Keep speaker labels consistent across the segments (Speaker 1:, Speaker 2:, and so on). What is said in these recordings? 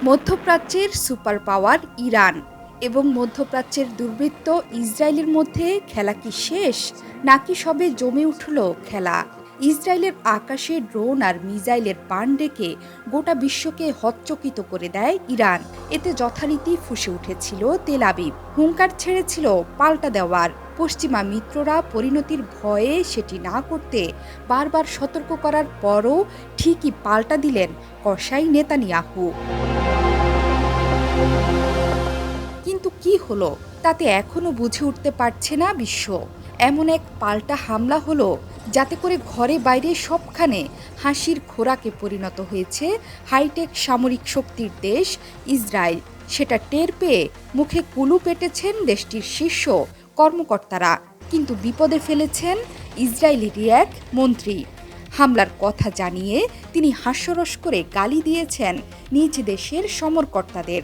Speaker 1: মধ্যপ্রাচ্যের super power Iran এবং মধ্যপ্রাচ্যের দুর্বৃত্ত ইসরায়েলের মধ্যে খেলা কি শেষ, নাকি সবে জমে উঠল খেলা? ইসরায়েলের আকাশে ড্রোন আর মিসাইলের বাণ ডেকে গোটা বিশ্বকে হতচকিত করে দেয় ইরান। এতে যথারীতি ফুঁসে উঠেছিল তেল আবিব, হুঙ্কার ছেড়েছিল পাল্টা দেওয়ার। পশ্চিমা মিত্ররা পরিণতির ভয়ে সেটি না করতে বারবার সতর্ক করার পরও ঠিকই পাল্টা দিলেন কসাই নেতানিয়াহু। কিন্তু কি হলো তাতে এখনো বুঝে উঠতে পারছে না বিশ্ব। এমন এক পাল্টা হামলা হলো যাতে করে ঘরে বাইরে সবখানে হাসির খোরাকে পরিণত হয়েছে হাইটেক সামরিক শক্তির দেশ ইসরায়েল। সেটা টের পেয়ে মুখে কুলু পেটেছেন দেশটির শীর্ষ কর্মকর্তারা, কিন্তু বিপদে ফেলেছেন ইসরায়েলি এক মন্ত্রী। হামলার কথা জানিয়ে তিনি হাস্যরস করে গালি দিয়েছেন নিজ দেশের সমরকর্তাদের।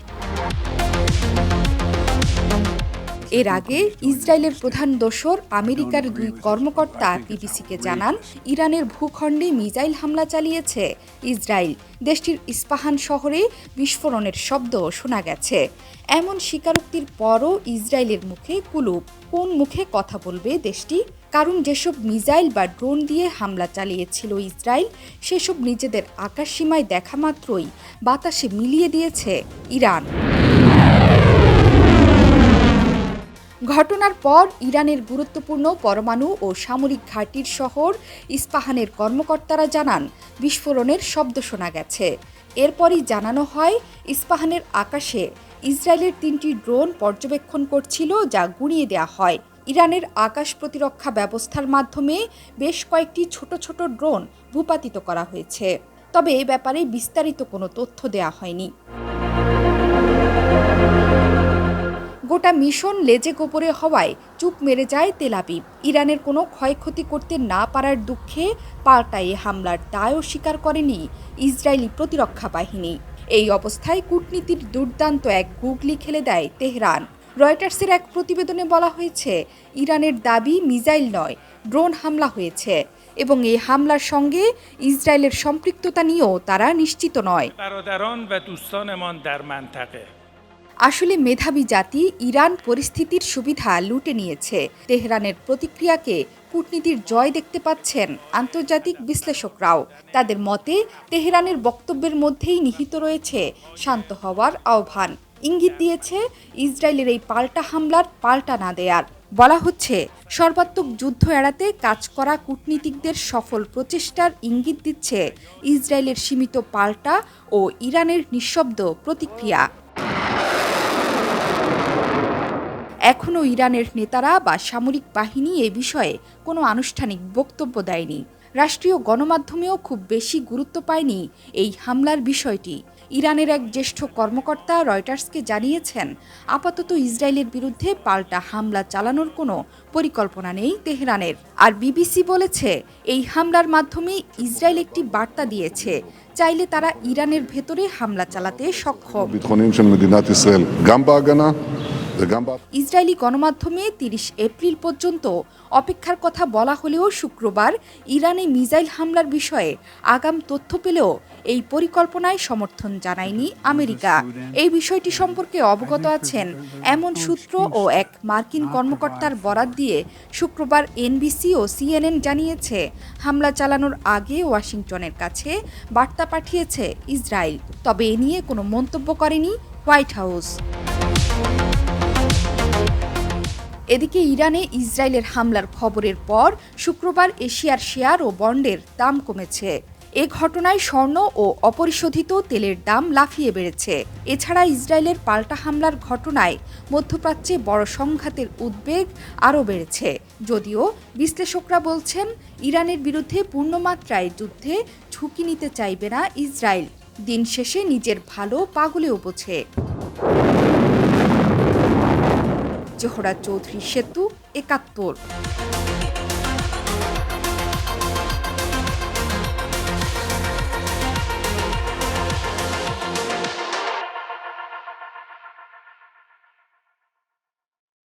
Speaker 1: এর আগে ইসরায়েলের প্রধান দোসর আমেরিকার দুই কর্মকর্তা বিবিসিকে জানান, ইরানের ভূখণ্ডে মিসাইল হামলা চালিয়েছে ইসরায়েল। দেশটির ইস্পাহান শহরে বিস্ফোরণের শব্দ শোনা গেছে। এমন স্বীকারোক্তির পরও ইসরায়েলের মুখে কুলুপ। কোন মুখে কথা বলবে দেশটি? কারণ যেসব মিসাইল বা ড্রোন দিয়ে হামলা চালিয়েছিল ইসরায়েল, সেসব নিজেদের আকাশসীমায় দেখা মাত্রই বাতাসে মিলিয়ে দিয়েছে ইরান। ঘটনার পর ইরানের গুরুত্বপূর্ণ পরমাণু ও সামরিক ঘাঁটির শহর ইস্পাহানের কর্মকর্তারা জানান, বিস্ফোরণের শব্দ শোনা গেছে। এরপরই জানানো হয়, ইস্পাহানের আকাশে ইসরায়েলের 3টি ড্রোন পর্যবেক্ষণ করছিল, যা গুঁড়িয়ে দেওয়া হয়। ইরানের আকাশ প্রতিরক্ষা ব্যবস্থার মাধ্যমে বেশ কয়েকটি ছোট ছোট ড্রোন ভূপাতিত করা হয়েছে। তবে এ ব্যাপারে বিস্তারিত কোনো তথ্য দেওয়া হয়নি। গোটা মিশন লেজে গোপরে হওয়ায় চুপ মেরে যায় তেল আবিব। ইরানের কোনো ক্ষয়ক্ষতি করতে না পারার দুঃখে পাল্টা এ হামলার দায়ও স্বীকার করেনি ইসরায়েলি প্রতিরক্ষা বাহিনী। এই অবস্থায় কূটনীতির দুর্দান্ত এক গুগলি খেলে দেয় তেহরান। রয়টার্সের এক প্রতিবেদনে বলা হয়েছে, ইরানের দাবি মিসাইল নয়, ড্রোন হামলা হয়েছে এবং এই হামলার সঙ্গে ইসরায়েলের সম্পৃক্ততা নিয়েও তারা নিশ্চিত নয়। আসলে মেধাবী জাতি ইরান পরিস্থিতির সুবিধা লুটে নিয়েছে। তেহরানের প্রতিক্রিয়াকে কূটনীতির জয় দেখতে পাচ্ছেন আন্তর্জাতিক বিশ্লেষকরাও। তাদের মতে, তেহরানের বক্তব্যের মধ্যেই নিহিত রয়েছে শান্ত হওয়ার আহ্বান। ইঙ্গিত দিয়েছে ইসরায়েলের এই পাল্টা হামলার পাল্টা না দেয়ার। বলা হচ্ছে, সর্বাত্মক যুদ্ধ এড়াতে কাজ করা কূটনীতিকদের সফল প্রচেষ্টার ইঙ্গিত দিচ্ছে ইসরায়েলের সীমিত পাল্টা ও ইরানের নিঃশব্দ প্রতিক্রিয়া। এখনও ইরানের নেতারা বা সামরিক বাহিনী এ বিষয়ে কোনো আনুষ্ঠানিক বক্তব্য দেয়নি। রাষ্ট্রীয় গণমাধ্যমেও খুব বেশি গুরুত্ব পায়নি এই হামলার বিষয়টি। ইরানের এক জ্যেষ্ঠ কর্মকর্তা রয়টার্সকে জানিয়েছেন, আপাতত ইসরায়েলের বিরুদ্ধে পাল্টা হামলা চালানোর কোনো পরিকল্পনা নেই তেহরানের। আর বিবিসি বলেছে, এই হামলার মাধ্যমে ইসরায়েল একটি বার্তা দিয়েছে, চাইলে তারা ইরানের ভেতরে হামলা চালাতে সক্ষম। ইসরায়েলি গণমাধ্যমে 30 এপ্রিল পর্যন্ত অপেক্ষার কথা বলা হলেও শুক্রবার ইরানে মিসাইল হামলার বিষয়ে আগাম তথ্য পেলেও এই পরিকল্পনায় সমর্থন জানায়নি আমেরিকা। এই বিষয়টি সম্পর্কে অবগত আছেন এমন সূত্র ও এক মার্কিন কর্মকর্তার বরাত দিয়ে শুক্রবার এনবিসি ও সিএনএন জানিয়েছে, হামলা চালানোর আগে ওয়াশিংটনের কাছে বার্তা পাঠিয়েছে ইসরায়েল। তবে এ নিয়ে কোনো মন্তব্য করেনি হোয়াইট হাউস। এদিকে ইরানে ইসরায়েলের হামলার খবরের পর শুক্রবার এশিয়ার শেয়ার ও বন্ডের দাম কমেছে। এ ঘটনায় স্বর্ণ ও অপরিশোধিত তেলের দাম লাফিয়ে বেড়েছে। এছাড়া ইসরায়েলের পাল্টা হামলার ঘটনায় মধ্যপ্রাচ্যে বড় সংঘাতের উদ্বেগ আরও বেড়েছে। যদিও বিশ্লেষকরা বলছেন, ইরানের বিরুদ্ধে পূর্ণমাত্রায় যুদ্ধে ঝুঁকি নিতে চাইবে না ইসরায়েল। দিন শেষে নিজের ভালো পাগলেও বোঝে। জোহরা চৌধুরী সেতু, ৭১।